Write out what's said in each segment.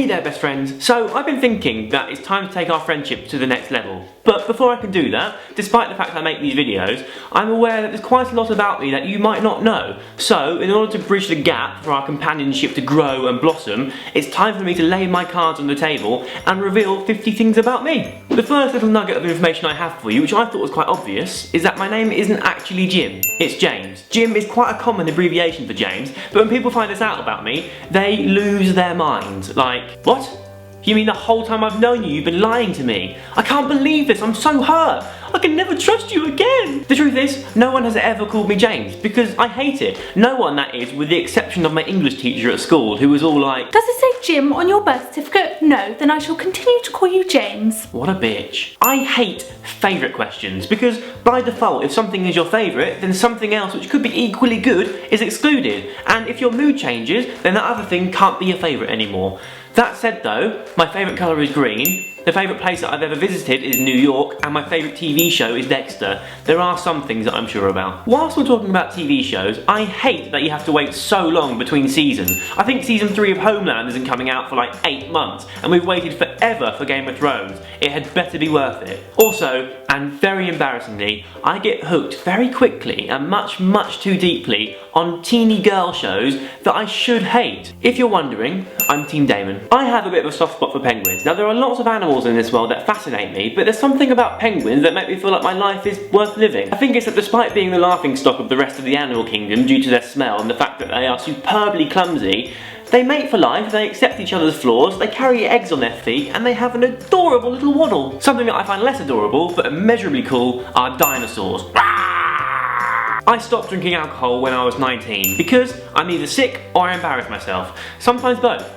Hey there best friends, so I've been thinking that it's time to take our friendship to the next level. But before I can do that, despite the fact I make these videos, I'm aware that there's quite a lot about me that you might not know. So, in order to bridge the gap for our companionship to grow and blossom, it's time for me to lay my cards on the table and reveal 50 things about me. The first little nugget of information I have for you, which I thought was quite obvious, is that my name isn't actually Jim, it's James. Jim is quite a common abbreviation for James, but when people find this out about me, they lose their minds. Like, what? You mean the whole time I've known you, you've been lying to me? I can't believe this, I'm so hurt. I can never trust you again. The truth is, no one has ever called me James, because I hate it. No one, that is, with the exception of my English teacher at school, who was all like, "Does it say Jim on your birth certificate? No, then I shall continue to call you James." What a bitch. I hate favourite questions, because by default, if something is your favourite, then something else which could be equally good is excluded. And if your mood changes, then that other thing can't be your favourite anymore. That said though, my favourite colour is green, the favourite place that I've ever visited is New York, and my favourite TV show is Dexter. There are some things that I'm sure about. Whilst we're talking about TV shows, I hate that you have to wait so long between seasons. I think season 3 of Homeland isn't coming out for like 8 months, and we've waited forever for Game of Thrones. It had better be worth it. Also, and very embarrassingly, I get hooked very quickly and much too deeply on teeny girl shows that I should hate. If you're wondering, I'm Team Damon. I have a bit of a soft spot for penguins. Now there are lots of animals in this world that fascinate me, but there's something about penguins that make me feel like my life is worth living. I think it's that despite being the laughingstock of the rest of the animal kingdom due to their smell and the fact that they are superbly clumsy, they mate for life, they accept each other's flaws, they carry eggs on their feet, and they have an adorable little waddle. Something that I find less adorable, but immeasurably cool, are dinosaurs. I stopped drinking alcohol when I was 19 because I'm either sick or I embarrass myself. Sometimes both.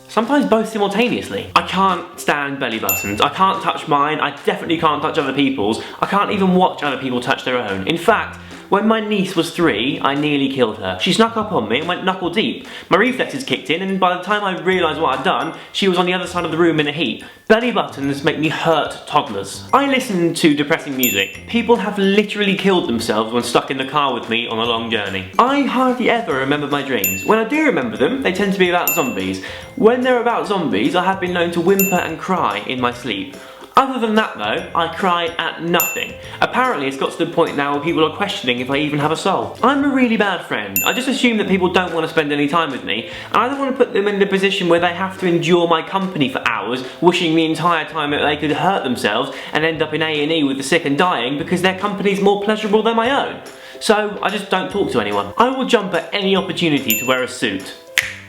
Sometimes both simultaneously. I can't stand belly buttons. I can't touch mine. I definitely can't touch other people's. I can't even watch other people touch their own. In fact, when my niece was 3, I nearly killed her. She snuck up on me and went knuckle deep. My reflexes kicked in, and by the time I realised what I'd done, she was on the other side of the room in a heap. Belly buttons make me hurt toddlers. I listen to depressing music. People have literally killed themselves when stuck in the car with me on a long journey. I hardly ever remember my dreams. When I do remember them, they tend to be about zombies. When they're about zombies, I have been known to whimper and cry in my sleep. Other than that though, I cry at nothing. Apparently it's got to the point now where people are questioning if I even have a soul. I'm a really bad friend. I just assume that people don't want to spend any time with me, and I don't want to put them in the position where they have to endure my company for hours, wishing the entire time that they could hurt themselves and end up in A&E with the sick and dying because their company's more pleasurable than my own. So I just don't talk to anyone. I will jump at any opportunity to wear a suit.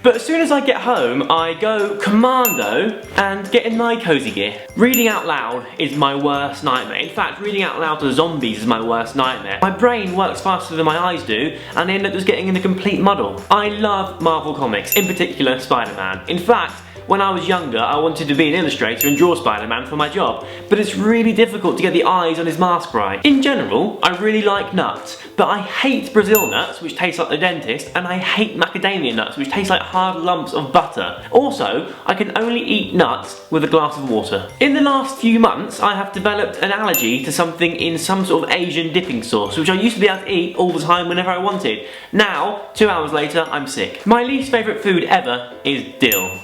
But as soon as I get home, I go commando and get in my cozy gear. Reading out loud is my worst nightmare. In fact, reading out loud to zombies is my worst nightmare. My brain works faster than my eyes do, and I end up just getting in a complete muddle. I love Marvel Comics, in particular Spider-Man. In fact, when I was younger, I wanted to be an illustrator and draw Spider-Man for my job, but it's really difficult to get the eyes on his mask right. In general, I really like nuts, but I hate Brazil nuts, which taste like the dentist, and I hate macadamia nuts, which taste like hard lumps of butter. Also, I can only eat nuts with a glass of water. In the last few months, I have developed an allergy to something in some sort of Asian dipping sauce, which I used to be able to eat all the time whenever I wanted. Now, 2 hours later, I'm sick. My least favourite food ever is dill.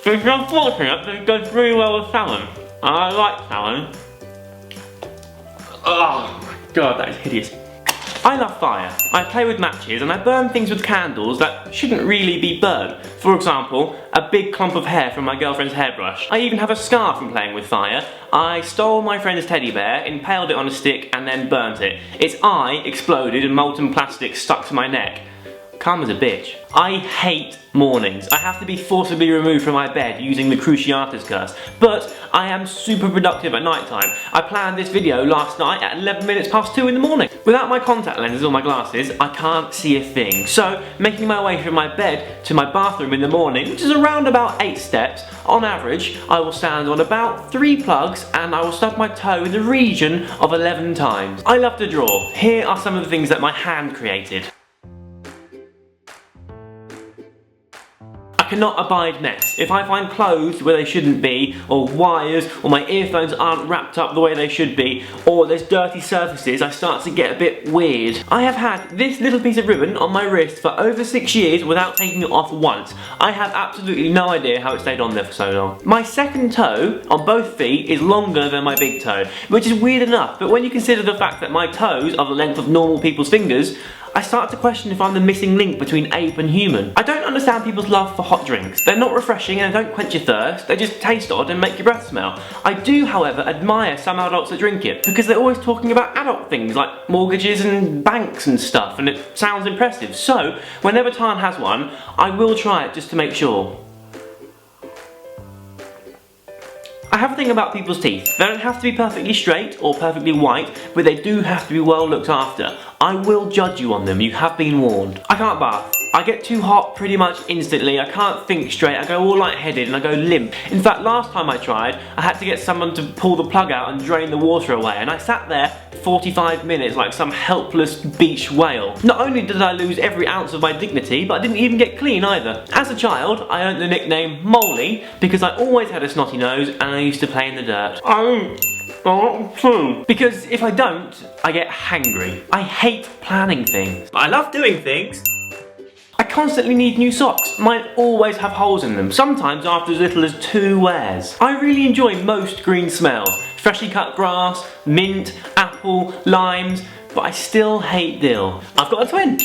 It's unfortunate that it goes really well with salmon. I like salmon. Oh my god, that is hideous. I love fire. I play with matches and I burn things with candles that shouldn't really be burnt. For example, a big clump of hair from my girlfriend's hairbrush. I even have a scar from playing with fire. I stole my friend's teddy bear, impaled it on a stick and then burnt it. Its eye exploded and molten plastic stuck to my neck. Calm as a bitch. I hate mornings. I have to be forcibly removed from my bed using the Cruciatus curse, but I am super productive at night time. I planned this video last night at 11 minutes past 2 in the morning. Without my contact lenses or my glasses, I can't see a thing. So, making my way from my bed to my bathroom in the morning, which is around about 8 steps, on average, I will stand on about 3 plugs and I will stub my toe in the region of 11 times. I love to draw. Here are some of the things that my hand created. cannot abide mess. If I find clothes where they shouldn't be, or wires, or my earphones aren't wrapped up the way they should be, or there's dirty surfaces, I start to get a bit weird. I have had this little piece of ribbon on my wrist for over 6 years without taking it off once. I have absolutely no idea how it stayed on there for so long. My second toe on both feet is longer than my big toe, which is weird enough, but when you consider the fact that my toes are the length of normal people's fingers, I start to question if I'm the missing link between ape and human. I don't understand people's love for hot drinks. They're not refreshing and they don't quench your thirst, they just taste odd and make your breath smell. I do, however, admire some adults that drink it, because they're always talking about adult things like mortgages and banks and stuff, and it sounds impressive. So, whenever Tan has one, I will try it just to make sure. I have a thing about people's teeth. They don't have to be perfectly straight or perfectly white, but they do have to be well looked after. I will judge you on them, you have been warned. I can't bath. I get too hot pretty much instantly, I can't think straight, I go all lightheaded and I go limp. In fact, last time I tried, I had to get someone to pull the plug out and drain the water away, and I sat there 45 minutes like some helpless beach whale. Not only did I lose every ounce of my dignity, but I didn't even get clean either. As a child, I earned the nickname Molly because I always had a snotty nose and I used to play in the dirt. Because if I don't, I get hangry. I hate planning things. I love doing things. I constantly need new socks. Mine always have holes in them, sometimes after as little as 2 wears. I really enjoy most green smells. Freshly cut grass, mint, apple, limes, but I still hate dill. I've got a twin.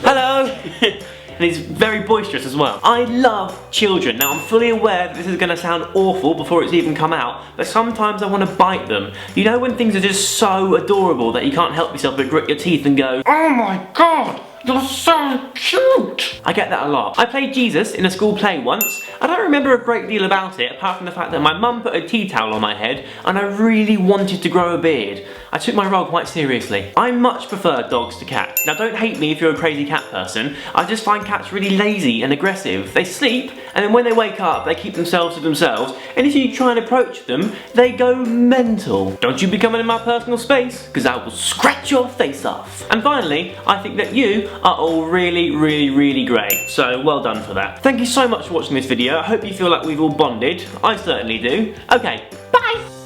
Hello. And he's very boisterous as well. I love children. Now I'm fully aware that this is going to sound awful before it's even come out, but sometimes I want to bite them. You know when things are just so adorable that you can't help yourself but grit your teeth and go, oh my god, you're so cute! I get that a lot. I played Jesus in a school play once. I don't remember a great deal about it, apart from the fact that my mum put a tea towel on my head and I really wanted to grow a beard. I took my role quite seriously. I much prefer dogs to cats. Now don't hate me if you're a crazy cat person. I just find cats really lazy and aggressive. They sleep, and then when they wake up, they keep themselves to themselves, and if you try and approach them, they go mental. Don't you be coming in my personal space, because I will scratch your face off. And finally, I think that you are all really, really, really great. So well done for that. Thank you so much for watching this video. I hope you feel like we've all bonded. I certainly do. Okay, bye!